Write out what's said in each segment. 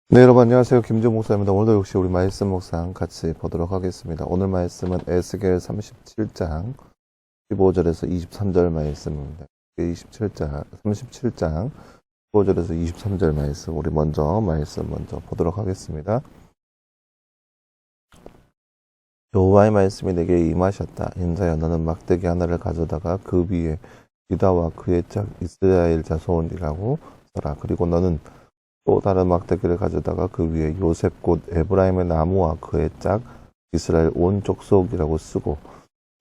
네, 여러분 안녕하세요. 김종 목사입니다. 오늘도 역시 우리 말씀 묵상 같이 보도록 하겠습니다. 오늘 말씀은 에스겔 37장 15절에서 23절 말씀입니다. 37장 15절에서 23절 말씀 우리 말씀 먼저 보도록 하겠습니다. 여호와의 말씀이 내게 임하셨다. 인자야, 너는 막대기 하나를 가져다가 그 위에 유다와 그의 짝 이스라엘 자손이라고 써라. 그리고 너는 또 다른 막대기를 가져다가 그 위에 요셉 곧 에브라임의 나무와 그의 짝 이스라엘 온 족속이라고 쓰고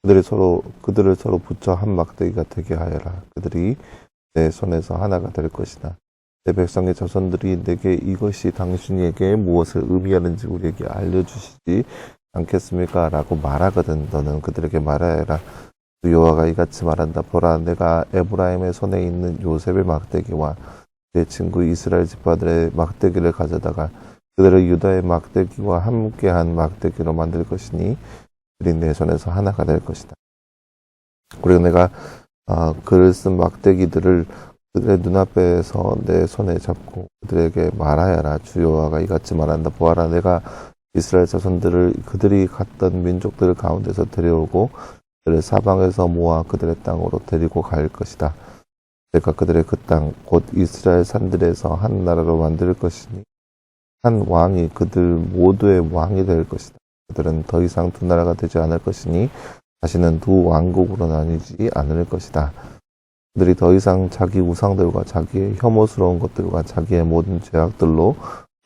그들을 서로 붙여 한 막대기가 되게 하여라. 그들이 내 손에서 하나가 될 것이다. 내 백성의 자손들이 내게 이것이 당신에게 무엇을 의미하는지 우리에게 알려주시지 않겠습니까? 라고 말하거든. 너는 그들에게 말하여라. 여호와가 이같이 말한다. 보라, 내가 에브라임의 손에 있는 요셉의 막대기와 내 친구 이스라엘 지파들의 막대기를 가져다가 그들을 유다의 막대기와 함께한 막대기로 만들 것이니 그들이 내 손에서 하나가 될 것이다. 그리고 내가 글을 쓴 막대기들을 그들의 눈앞에서 내 손에 잡고 그들에게 말하여라. 주 여호와가 이같이 말한다. 보아라, 내가 이스라엘 자손들을 그들이 갔던 민족들 가운데서 데려오고 그들을 사방에서 모아 그들의 땅으로 데리고 갈 것이다. 내가 그들의 그 땅 곧 이스라엘 산들에서 한 나라로 만들 것이니 한 왕이 그들 모두의 왕이 될 것이다. 그들은 더 이상 두 나라가 되지 않을 것이니 다시는 두 왕국으로 나뉘지 않을 것이다. 그들이 더 이상 자기 우상들과 자기의 혐오스러운 것들과 자기의 모든 죄악들로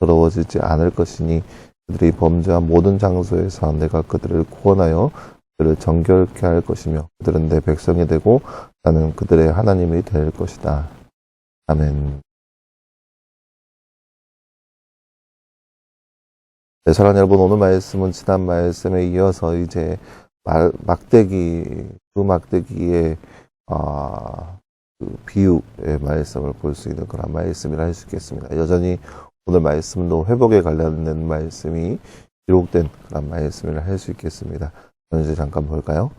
더러워지지 않을 것이니 그들이 범죄한 모든 장소에서 내가 그들을 구원하여 그들을 정결케 할 것이며 그들은 내 백성이 되고 나는 그들의 하나님이 될 것이다. 아멘. 네, 사랑하는 여러분, 오늘 말씀은 지난 말씀에 이어서 이제 두 막대기의 그 비유의 말씀을 볼 수 있는 그런 말씀이라 할 수 있겠습니다. 여전히 오늘 말씀도 회복에 관련된 말씀이 기록된 그런 말씀이라 할 수 있겠습니다. 이제 잠깐 볼까요?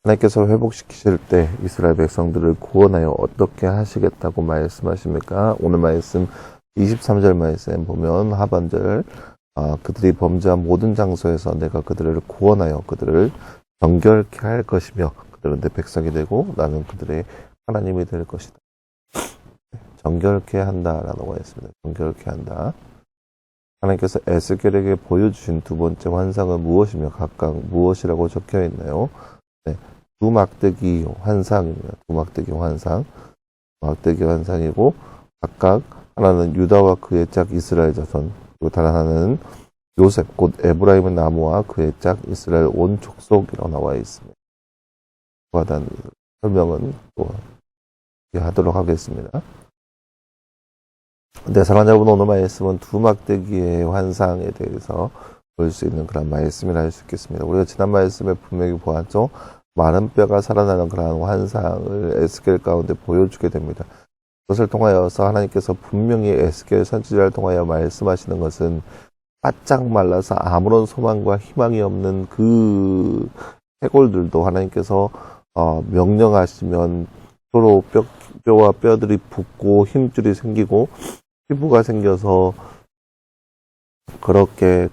하나님께서 회복시키실 때 이스라엘 백성들을 구원하여 어떻게 하시겠다고 말씀하십니까? 오늘 말씀 23절 말씀 보면 하반절 그들이 범죄한 모든 장소에서 내가 그들을 구원하여 그들을 정결케 할 것이며 그들은 내 백성이 되고 나는 그들의 하나님이 될 것이다. 정결케 한다라고 했습니다. 정결케 한다. 하나님께서 에스겔에게 보여주신 두 번째 환상은 무엇이며 각각 무엇이라고 적혀 있나요? 네, 두 막대기 환상입니다. 두 막대기 환상. 막대기 환상이고 각각 하나는 유다와 그의 짝 이스라엘 자손, 그리고 다른 하나는 요셉 곧 에브라임의 나무와 그의 짝 이스라엘 온 족속이라고 나와 있습니다. 그와 대한 설명은 또 하도록 하겠습니다. 네, 사랑하는 여러분, 오늘 말씀은 두 막대기의 환상에 대해서 볼 수 있는 그런 말씀이라 할 수 있겠습니다. 우리가 지난 말씀에 분명히 보았죠. 마른 뼈가 살아나는 그런 환상을 에스겔 가운데 보여주게 됩니다. 그것을 통하여서 하나님께서 분명히 에스겔 선지자를 통하여 말씀하시는 것은 바짝 말라서 아무런 소망과 희망이 없는 그 해골들도 하나님께서 명령하시면 서로 뼈와 뼈들이 붙고 힘줄이 생기고 피부가 생겨서 그렇게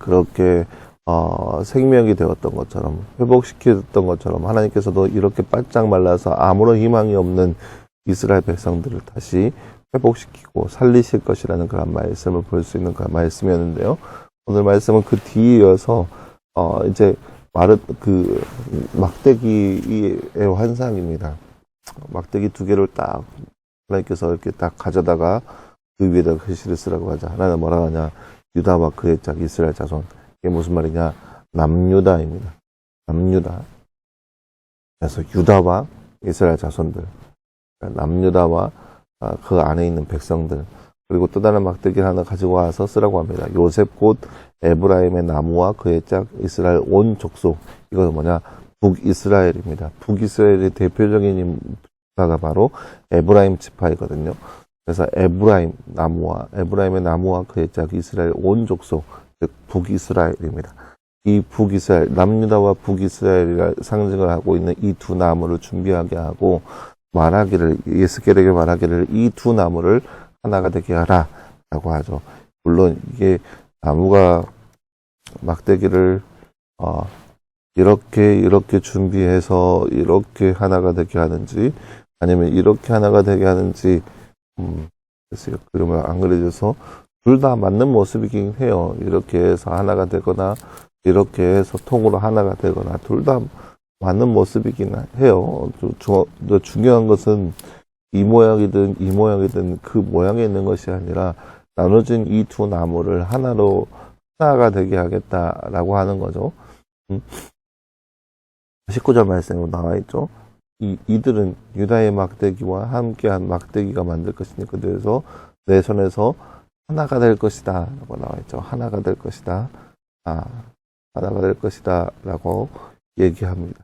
생명이 되었던 것처럼 회복시켰던 것처럼 하나님께서도 이렇게 바짝 말라서 아무런 희망이 없는 이스라엘 백성들을 다시 회복시키고 살리실 것이라는 그런 말씀을 볼 수 있는 그런 말씀이었는데요. 오늘 말씀은 그 뒤에 이어서 이제 막대기의 환상입니다. 막대기 두 개를 딱 하나님께서 이렇게 딱 가져다가 그 위에다 글씨를 쓰라고 하자. 하나는 뭐라고 하냐? 유다와 그의 짝 이스라엘 자손. 이게 무슨 말이냐? 남유다입니다. 남유다. 그래서 유다와 이스라엘 자손들. 남유다와 그 안에 있는 백성들. 그리고 또 다른 막대기를 하나 가지고 와서 쓰라고 합니다. 요셉 곧 에브라임의 나무와 그의 짝 이스라엘 온 족속. 이건 뭐냐? 북이스라엘입니다. 북이스라엘의 대표적인 지파가 바로 에브라임 지파이거든요. 그래서 에브라임의 나무와 그의 짝 이스라엘 온 족속, 즉 북이스라엘입니다. 이 북이스라엘, 남유다와 북이스라엘이 상징을 하고 있는 이 두 나무를 준비하게 하고 에스겔에게 말하기를 이 두 나무를 하나가 되게 하라 라고 하죠. 물론 이게 나무가 막대기를 이렇게 준비해서 이렇게 하나가 되게 하는지 아니면 이렇게 하나가 되게 하는지 글쎄요. 그러면 안 그래져서 둘 다 맞는 모습이긴 해요. 이렇게 해서 하나가 되거나 이렇게 해서 통으로 하나가 되거나 둘 다 맞는 모습이긴 해요. 중요한 것은 이 모양이든 그 모양에 있는 것이 아니라 나눠진 이 두 나무를 하나가 되게 하겠다라고 하는 거죠. 19절 말씀으로 나와 있죠. 이들은 유다의 막대기와 함께한 막대기가 만들 것이니까 그래서 내 손에서 하나가 될 것이다 라고 나와 있죠. 하나가 될 것이다. 하나가 될 것이다 라고 얘기합니다.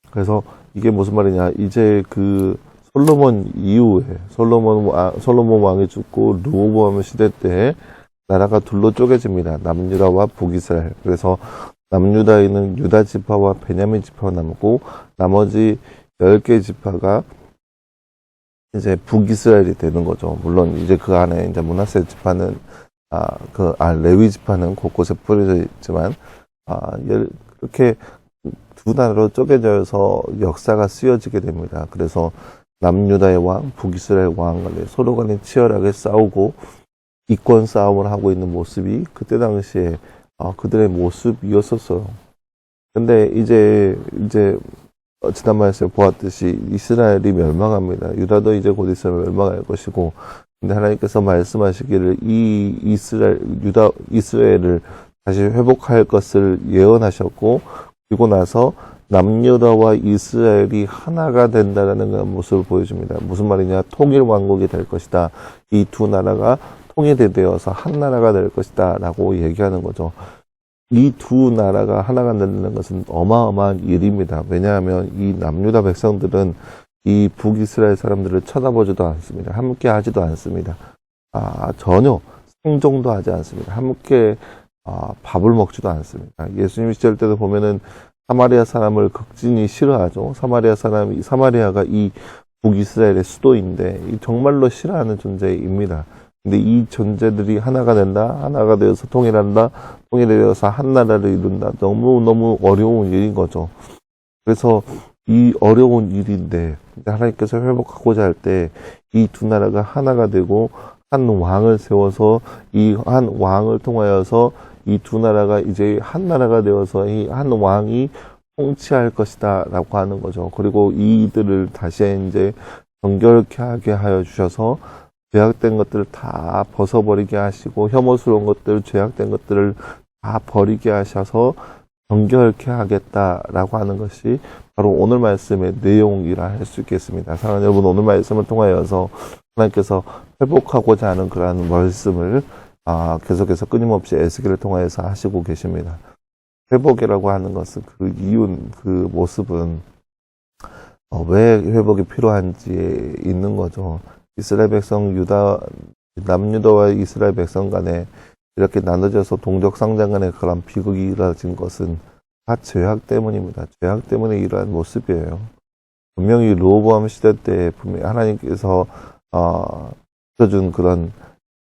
그래서 이게 무슨 말이냐. 이제 그 솔로몬 이후에 솔로몬 왕이 죽고 르호보암 시대 때 나라가 둘로 쪼개집니다. 남유다와 북이스라엘. 그래서 남유다에는 유다 지파와 베냐민 지파가 남고 나머지 10개 지파가 이제 북이스라엘이 되는 거죠. 물론 이제 그 안에 이제 므낫세 지파는 레위 지파는 곳곳에 뿌려져 있지만 이렇게 두 나라로 쪼개져서 역사가 쓰여지게 됩니다. 그래서 남유다의 왕, 북이스라엘 왕 간에 서로 간에 치열하게 싸우고 이권 싸움을 하고 있는 모습이 그때 당시에 그들의 모습이었었어요. 근데 이제 지난 말씀에 보았듯이 이스라엘이 멸망합니다. 유다도 이제 곧 있으면 멸망할 것이고, 근데 하나님께서 말씀하시기를 이 이스라엘을 다시 회복할 것을 예언하셨고, 그리고 나서 남유다와 이스라엘이 하나가 된다라는 그런 모습을 보여줍니다. 무슨 말이냐? 통일 왕국이 될 것이다. 이 두 나라가 통일이 되어서 한 나라가 될 것이다 라고 얘기하는 거죠. 이 두 나라가 하나가 된다는 것은 어마어마한 일입니다. 왜냐하면 이 남유다 백성들은 이 북이스라엘 사람들을 쳐다보지도 않습니다. 함께 하지도 않습니다. 전혀 생종도 하지 않습니다. 함께 밥을 먹지도 않습니다. 예수님 시절 때도 보면은 사마리아 사람을 극진히 싫어하죠. 사마리아가 이 북이스라엘의 수도인데 정말로 싫어하는 존재입니다. 근데 이 존재들이 하나가 된다, 하나가 되어서 통일한다, 통일되어서 한 나라를 이룬다. 너무너무 어려운 일인 거죠. 그래서 이 어려운 일인데, 하나님께서 회복하고자 할 때, 이 두 나라가 하나가 되고, 한 왕을 세워서, 이 한 왕을 통하여서, 이 두 나라가 이제 한 나라가 되어서, 이 한 왕이 통치할 것이다, 라고 하는 거죠. 그리고 이들을 다시 이제 정결케 하게 하여 주셔서, 죄악된 것들을 다 벗어버리게 하시고 혐오스러운 것들, 죄악된 것들을 다 버리게 하셔서 정결케 하겠다라고 하는 것이 바로 오늘 말씀의 내용이라 할 수 있겠습니다. 사랑하는 여러분, 오늘 말씀을 통하여서 하나님께서 회복하고자 하는 그러한 말씀을 계속해서 끊임없이 에스겔을 통하여서 하시고 계십니다. 회복이라고 하는 것은 그 모습은 왜 회복이 필요한지에 있는 거죠. 이스라엘 백성 남유다와 이스라엘 백성 간에 이렇게 나눠져서 동족 상장 간에 그런 비극이 일어진 것은 다 죄악 때문입니다. 죄악 때문에 이러한 모습이에요. 분명히 르호보암 시대 때 분명히 하나님께서 주셔준 그런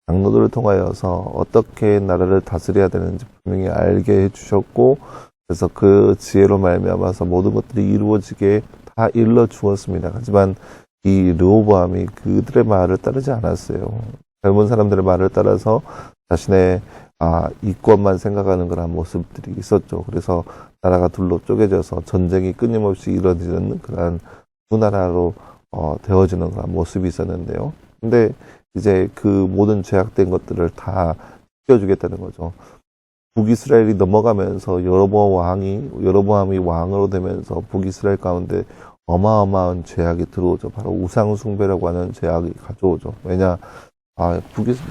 장로들을 통하여서 어떻게 나라를 다스려야 되는지 분명히 알게 해주셨고, 그래서 그 지혜로 말미암아서 모든 것들이 이루어지게 다 일러 주었습니다. 하지만 이 르호보암이 그들의 말을 따르지 않았어요. 젊은 사람들의 말을 따라서 자신의 이권만 생각하는 그런 모습들이 있었죠. 그래서 나라가 둘로 쪼개져서 전쟁이 끊임없이 이루어지는 그런 두 나라로 되어지는 그런 모습이 있었는데요. 근데 이제 그 모든 죄악된 것들을 다 지켜주겠다는 거죠. 북이스라엘이 넘어가면서 여로보암이 왕으로 되면서 북이스라엘 가운데 어마어마한 죄악이 들어오죠. 바로 우상숭배라고 하는 죄악이 가져오죠. 왜냐,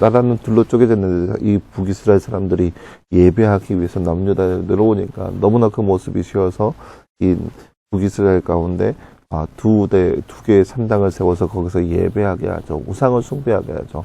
나라는 둘로 쪼개졌는데 이 북이스라엘 사람들이 예배하기 위해서 남유다에 내려오니까 너무나 그 모습이 쉬워서 이 북이스라엘 가운데 두 개의 산당을 세워서 거기서 예배하게 하죠. 우상을 숭배하게 하죠.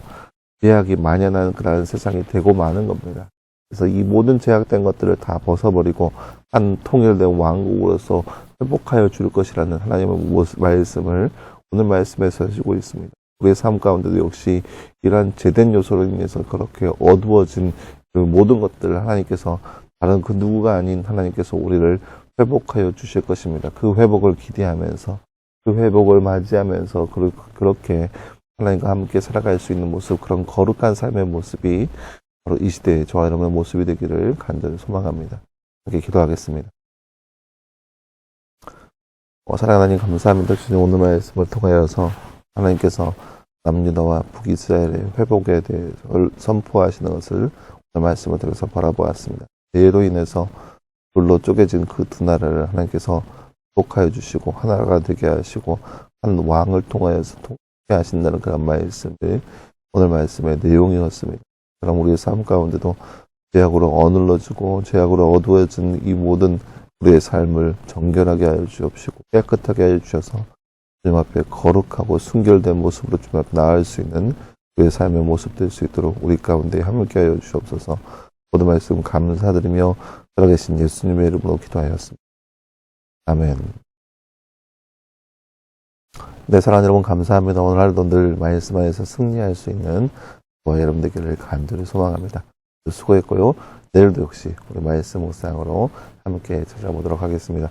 죄악이 만연한 그런 세상이 되고 마는 겁니다. 그래서 이 모든 죄악된 것들을 다 벗어버리고 한 통일된 왕국으로서 회복하여 줄 것이라는 하나님의 말씀을 오늘 말씀에서 해주고 있습니다. 우리의 삶 가운데도 역시 이러한 제된 요소로 인해서 그렇게 어두워진 그 모든 것들을 하나님께서 다른 그 누구가 아닌 하나님께서 우리를 회복하여 주실 것입니다. 그 회복을 기대하면서 그 회복을 맞이하면서 그렇게 하나님과 함께 살아갈 수 있는 모습, 그런 거룩한 삶의 모습이 바로 이 시대의 저와 여러분의 모습이 되기를 간절히 소망합니다. 함께 기도하겠습니다. 사랑하는 하나님 감사합니다. 주님 오늘 말씀을 통하여서 하나님께서 남유다와 북이스라엘의 회복에 대해서 선포하시는 것을 오늘 말씀을 통해서 바라보았습니다. 죄로 인해서 둘로 쪼개진 그 두 나라를 하나님께서 회복하여 주시고 하나가 되게 하시고 한 왕을 통하여서 통하게 하신다는 그런 말씀을 오늘 말씀의 내용이었습니다. 그럼 우리의 삶 가운데도 죄악으로 어눌러지고 죄악으로 어두워진 이 모든 우리의 삶을 정결하게 하여 주옵시고 깨끗하게 하여 주셔서 주님 앞에 거룩하고 순결된 모습으로 주님 앞에 나아갈 수 있는 우리의 삶의 모습 될 수 있도록 우리 가운데 함께 하여 주옵소서. 모든 말씀 감사드리며 살아계신 예수님의 이름으로 기도하였습니다. 아멘. 네, 사랑하는 여러분 감사합니다. 오늘 하루도 늘 말씀 안에서 승리할 수 있는 저와 여러분 되기를 간절히 소망합니다. 수고했고요. 내일도 역시 우리 말씀 묵상으로 함께 찾아보도록 하겠습니다.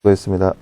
수고했습니다.